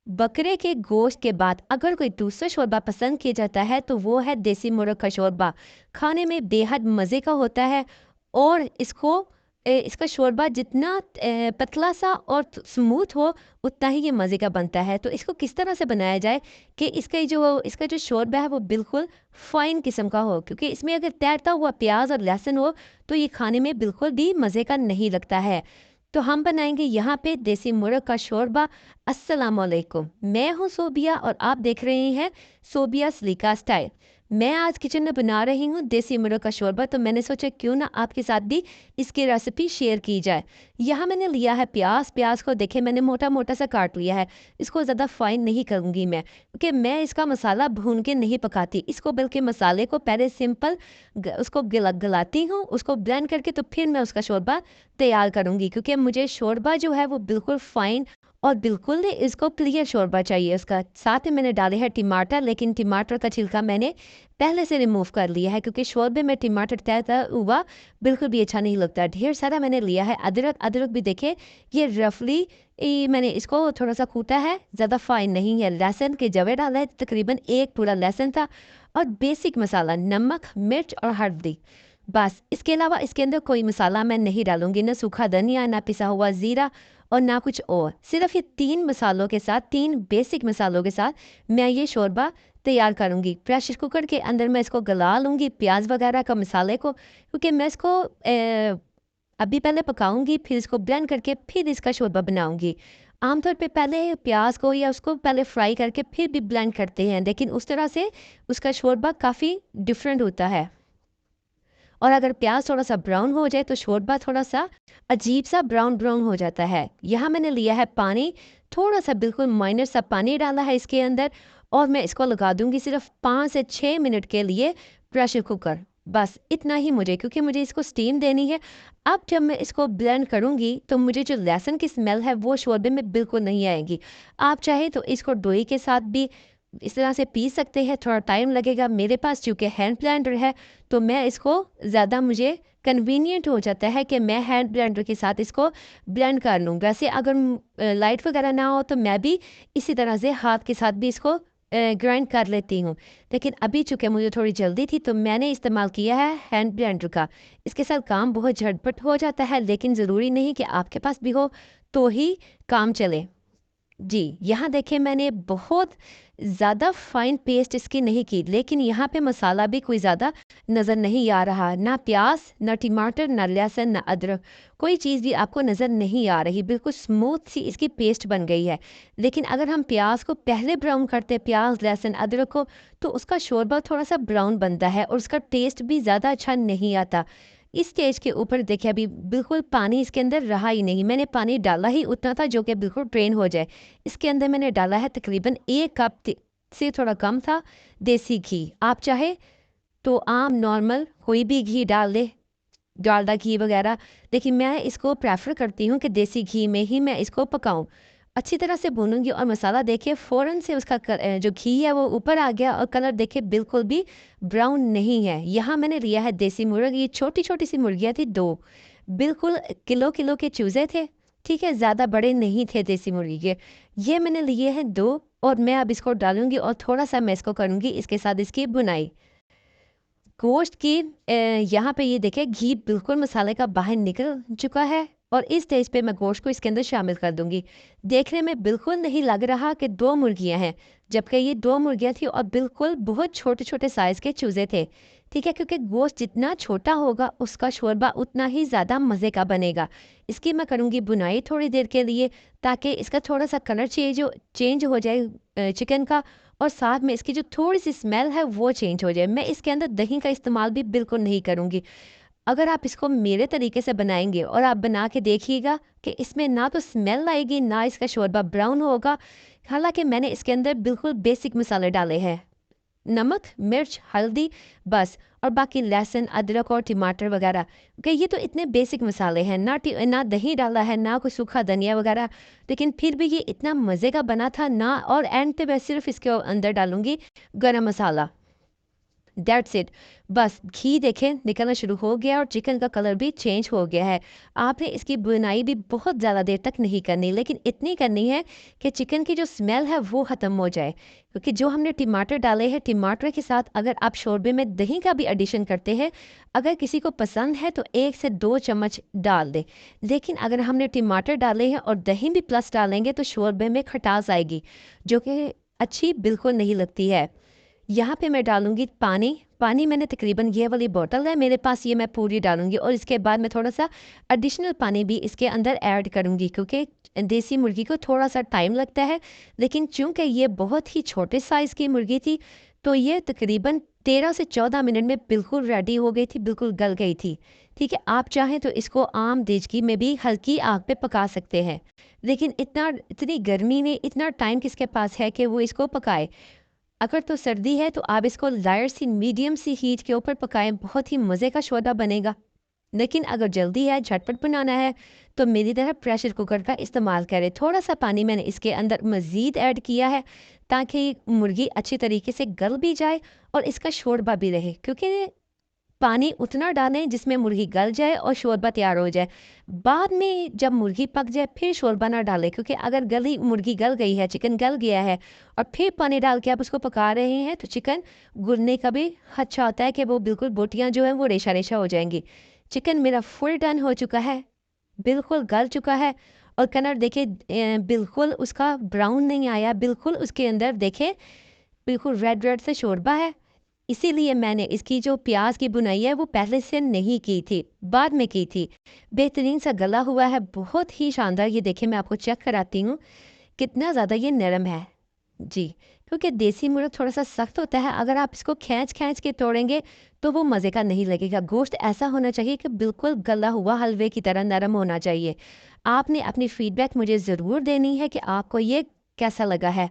बकरे के गोश्त के बाद अगर कोई दूसरा शोरबा पसंद किया जाता है तो वो है देसी मुर्ग का शोरबा। खाने में बेहद मज़े का होता है और इसका शोरबा जितना पतला सा और स्मूथ हो उतना ही ये मज़े का बनता है। तो इसको किस तरह से बनाया जाए कि इसका जो शोरबा है वो बिल्कुल फ़ाइन किस्म का हो, क्योंकि इसमें अगर तैरता हुआ प्याज और लहसुन हो तो ये खाने में बिल्कुल भी मज़े का नहीं लगता है। तो हम बनाएंगे यहाँ पे देसी मुर्ग का शोरबा। अस्सलाम वालेकुम, मैं हूँ सोबिया और आप देख रहे हैं सोबिया सलीका स्टाइल। मैं आज किचन में बना रही हूँ देसी मुर्ग का शोरबा, तो मैंने सोचा क्यों ना आपके साथ भी इसकी रेसिपी शेयर की जाए। यहाँ मैंने लिया है प्याज। प्याज को देखे मैंने मोटा मोटा सा काट लिया है। इसको ज़्यादा फाइन नहीं करूँगी मैं, क्योंकि मैं इसका मसाला भून के नहीं पकाती इसको, बल्कि मसाले को पहले सिंपल उसको गलाती हूँ, उसको ब्लेंड करके तो फिर मैं उसका शोरबा तैयार करूँगी, क्योंकि मुझे शोरबा जो है वो बिल्कुल फ़ाइन और बिल्कुल इसको क्लियर शोरबा चाहिए। उसका साथ में मैंने डाले हैं टमाटर, लेकिन टमाटर का छिलका मैंने पहले से रिमूव कर लिया है, क्योंकि शोरबे में टमाटर तैरता हुआ बिल्कुल भी अच्छा नहीं लगता। ढेर सारा मैंने लिया है अदरक। अदरक भी देखे ये रफली मैंने इसको थोड़ा सा कूटा है, ज़्यादा फाइन नहीं है। लहसुन के जवे डाला है, तकरीबन एक पूरा लहसुन था। और बेसिक मसाला नमक, मिर्च और हल्दी, बस। इसके अलावा इसके अंदर कोई मसाला मैं नहीं डालूंगी, ना सूखा धनिया, ना पिसा हुआ ज़ीरा और ना कुछ और। सिर्फ ये 3 मसालों के साथ, 3 बेसिक मसालों के साथ मैं ये शोरबा तैयार करूंगी। प्रेशर कुकर के अंदर मैं इसको गला लूँगी प्याज वगैरह का मसाले को, क्योंकि मैं इसको अभी पहले पकाऊंगी, फिर इसको ब्लेंड करके फिर इसका शोरबा बनाऊंगी। आमतौर पे पहले प्याज को या उसको पहले फ्राई करके फिर भी ब्लेंड करते हैं, लेकिन उस तरह से उसका शोरबा काफ़ी डिफरेंट होता है। और अगर प्याज थोड़ा सा ब्राउन हो जाए तो शोरबा थोड़ा सा अजीब सा ब्राउन ब्राउन हो जाता है। यहाँ मैंने लिया है पानी, थोड़ा सा बिल्कुल माइनर सा पानी डाला है इसके अंदर, और मैं इसको लगा दूंगी सिर्फ 5 से 6 मिनट के लिए प्रेशर कुकर। बस इतना ही मुझे, क्योंकि मुझे इसको स्टीम देनी है। अब जब मैं इसको ब्लेंड करूंगी तो मुझे जो लहसुन की स्मेल है वो शोरबे में बिल्कुल नहीं आएगी। आप चाहे तो इसको दोई के साथ भी इस तरह से पीस सकते हैं, थोड़ा टाइम लगेगा। मेरे पास चूँकि हैंड ब्लेंडर है तो मैं इसको ज़्यादा मुझे कन्वीनियंट हो जाता है कि मैं हैंड ब्लेंडर के साथ इसको ब्लेंड कर लूँ। वैसे अगर लाइट वगैरह ना हो तो मैं भी इसी तरह से हाथ के साथ भी इसको ग्राइंड कर लेती हूँ, लेकिन अभी चूँकि मुझे थोड़ी जल्दी थी तो मैंने इस्तेमाल किया है हैंड ब्लेंडर का। इसके साथ काम बहुत झटपट हो जाता है, लेकिन ज़रूरी नहीं कि आपके पास भी हो तो ही काम चले। जी, यहाँ देखिए मैंने बहुत ज़्यादा फाइन पेस्ट इसकी नहीं की, लेकिन यहाँ पे मसाला भी कोई ज़्यादा नज़र नहीं आ रहा। ना प्याज, ना टमाटर, ना लहसुन, ना अदरक, कोई चीज़ भी आपको नज़र नहीं आ रही। बिल्कुल स्मूथ सी इसकी पेस्ट बन गई है। लेकिन अगर हम प्याज को पहले ब्राउन करते हैं, प्याज, लहसुन, अदरक को, तो उसका शोरबा थोड़ा-सा ब्राउन बनता है और उसका टेस्ट भी ज़्यादा अच्छा नहीं आता। इस स्टेज के ऊपर देखिए अभी बिल्कुल पानी इसके अंदर रहा ही नहीं। मैंने पानी डाला ही उतना था जो कि बिल्कुल ड्रेन हो जाए। इसके अंदर मैंने डाला है तकरीबन 1 कप से थोड़ा कम था देसी घी। आप चाहे तो आम नॉर्मल कोई भी घी डाल दे, डालडा घी वगैरह, लेकिन मैं इसको प्रेफर करती हूँ कि देसी घी में ही मैं इसको पकाऊं। अच्छी तरह से भूनूंगी और मसाला देखिए फ़ौरन से उसका जो घी है वो ऊपर आ गया और कलर देखिए बिल्कुल भी ब्राउन नहीं है। यहाँ मैंने लिया है देसी मुर्ग। ये छोटी छोटी सी मुर्गियाँ थी 2, बिल्कुल किलो किलो के चूज़े थे। ठीक है, ज़्यादा बड़े नहीं थे देसी मुर्गी के। ये मैंने लिए हैं 2, और मैं अब इसको डालूंगी और थोड़ा सा मैं इसको करूँगी इसके साथ इसकी बुनाई गोश्त की। यहाँ पे ये देखिए घी बिल्कुल मसाले का बाहर निकल चुका है, और इस स्टेज पे मैं गोश्त को इसके अंदर शामिल कर दूंगी। देखने में बिल्कुल नहीं लग रहा कि 2 मुर्गियां हैं, जबकि ये 2 मुर्गियां थी और बिल्कुल बहुत छोटे छोटे साइज के चूजे थे। ठीक है, क्योंकि गोश्त जितना छोटा होगा उसका शोरबा उतना ही ज़्यादा मज़े का बनेगा। इसकी मैं करूँगी बुनाई थोड़ी देर के लिए, ताकि इसका थोड़ा सा कलर चेंज हो जाए चिकन का, और साथ में इसकी जो थोड़ी-सी स्मेल है वो चेंज हो जाए। मैं इसके अंदर दही का इस्तेमाल भी बिल्कुल नहीं करूँगी। अगर आप इसको मेरे तरीके से बनाएँगे और आप बना के देखिएगा कि इसमें ना तो स्मेल आएगी, ना इसका शोरबा ब्राउन होगा। हालाँकि मैंने इसके अंदर बिल्कुल बेसिक मसाले डाले हैं। नमक, मिर्च, हल्दी, बस। और बाकी लहसुन, अदरक और टमाटर वगैरह, कि ये तो इतने बेसिक मसाले हैं। ना दही डाला है, ना कोई सूखा धनिया वगैरह, लेकिन फिर भी ये इतना मज़े का बना था ना। और एंड पे मैं सिर्फ इसके अंदर डालूंगी गरम मसाला। That's it. बस घी देखें निकलना शुरू हो गया और चिकन का कलर भी चेंज हो गया है। आपने इसकी बुनाई भी बहुत ज़्यादा देर तक नहीं करनी, लेकिन इतनी करनी है कि चिकन की जो स्मेल है वो ख़त्म हो जाए। क्योंकि जो हमने टमाटर डाले हैं, टमाटर के साथ अगर आप शोरबे में दही का भी एडिशन करते हैं, अगर किसी को पसंद है तो 1 से 2 चम्मच डाल दें। लेकिन अगर हमने टमाटर डाले हैं और दही भी प्लस डालेंगे तो शोरबे में खटास आएगी, जो कि अच्छी बिल्कुल नहीं लगती है। यहाँ पे मैं डालूँगी पानी। पानी मैंने तकरीबन ये वाली बॉटल है मेरे पास, ये मैं पूरी डालूँगी और इसके बाद मैं थोड़ा-सा एडिशनल पानी भी इसके अंदर ऐड करूँगी, क्योंकि देसी मुर्गी को थोड़ा-सा टाइम लगता है। लेकिन चूँकि ये बहुत ही छोटे साइज़ की मुर्गी थी, तो ये तकरीबन 13 से 14 मिनट में बिल्कुल रेडी हो गई थी, बिल्कुल गल गई थी। ठीक है, आप चाहें तो इसको आम देचकी में भी हल्की आग पे पका सकते हैं। लेकिन इतनी गर्मी में इतना टाइम किसके पास है कि वो इसको पकाए। अगर तो सर्दी है तो आप इसको लाइट सी मीडियम सी हीट के ऊपर पकाएं, बहुत ही मज़े का शोरबा बनेगा। लेकिन अगर जल्दी है, झटपट बनाना है, तो मेरी तरह प्रेशर कुकर का इस्तेमाल करें। थोड़ा सा पानी मैंने इसके अंदर मज़ीद ऐड किया है ताकि मुर्गी अच्छी तरीके से गल भी जाए और इसका शोरबा भी रहे, क्योंकि पानी उतना डालें जिसमें मुर्गी गल जाए और शोरबा तैयार हो जाए। बाद में जब मुर्गी पक जाए फिर शोरबा ना डालें, क्योंकि अगर गली मुर्गी गल गई है, चिकन गल गया है और फिर पानी डाल के आप उसको पका रहे हैं तो चिकन घुलने का भी खदशा होता है कि वो बिल्कुल बोटियाँ जो हैं वो रेशा-रेशा हो जाएँगी। चिकन मेरा फुल डन हो चुका है, बिल्कुल गल चुका है और कलर देखिए बिल्कुल उसका ब्राउन नहीं आया, बिल्कुल उसके अंदर देखें बिल्कुल रेड रेड से शोरबा है। इसीलिए मैंने इसकी जो प्याज की बुनाई है वो पहले से नहीं की थी, बाद में की थी। बेहतरीन सा गला हुआ है, बहुत ही शानदार। ये देखिए मैं आपको चेक कराती हूँ कितना ज़्यादा ये नरम है। जी, क्योंकि देसी मुर्ग थोड़ा-सा सख्त होता है, अगर आप इसको खींच-खींच के तोड़ेंगे तो वो मज़े का नहीं लगेगा। गोश्त ऐसा होना चाहिए कि बिल्कुल गला हुआ हलवे की तरह नरम होना चाहिए। आपने अपनी फीडबैक मुझे ज़रूर देनी है कि आपको ये कैसा लगा है।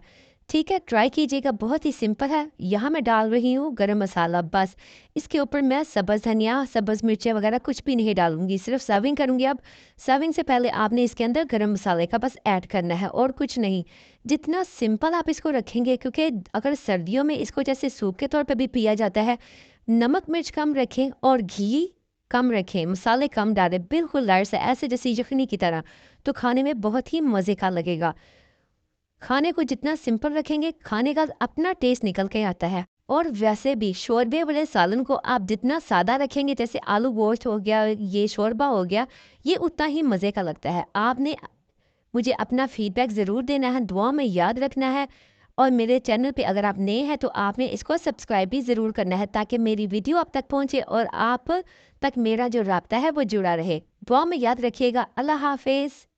ठीक है, ट्राई कीजिएगा, बहुत ही सिंपल है। यहाँ मैं डाल रही हूँ गरम मसाला बस। इसके ऊपर मैं सब्ज़ धनिया, सब्ज़ मिर्चें वगैरह कुछ भी नहीं डालूँगी, सिर्फ़ सर्विंग करूँगी अब। सर्विंग से पहले आपने इसके अंदर गरम मसाले का बस ऐड करना है और कुछ नहीं। जितना सिंपल आप इसको रखेंगे, क्योंकि अगर सर्दियों में इसको जैसे सूप के तौर पे भी पिया जाता है, नमक मिर्च कम रखें और घी कम रखें, मसाले कम डालें, बिल्कुल लाइट सा ऐसे जैसे यखनी की तरह, तो खाने में बहुत ही मज़े का लगेगा। खाने को जितना सिंपल रखेंगे, खाने का अपना टेस्ट निकल के आता है। और वैसे भी शोरबे वाले सालन को आप जितना सादा रखेंगे, जैसे आलू गोश्त हो गया, ये शोरबा हो गया, ये उतना ही मज़े का लगता है। आपने मुझे अपना फीडबैक ज़रूर देना है, दुआ में याद रखना है और मेरे चैनल पे अगर आप नए हैं तो आपने इसको सब्सक्राइब भी ज़रूर करना है, ताकि मेरी वीडियो आप तक पहुँचे और आप तक मेरा जो राब्ता है वो जुड़ा रहे। दुआ में याद रखिएगा। अल्लाह हाफ़िज़।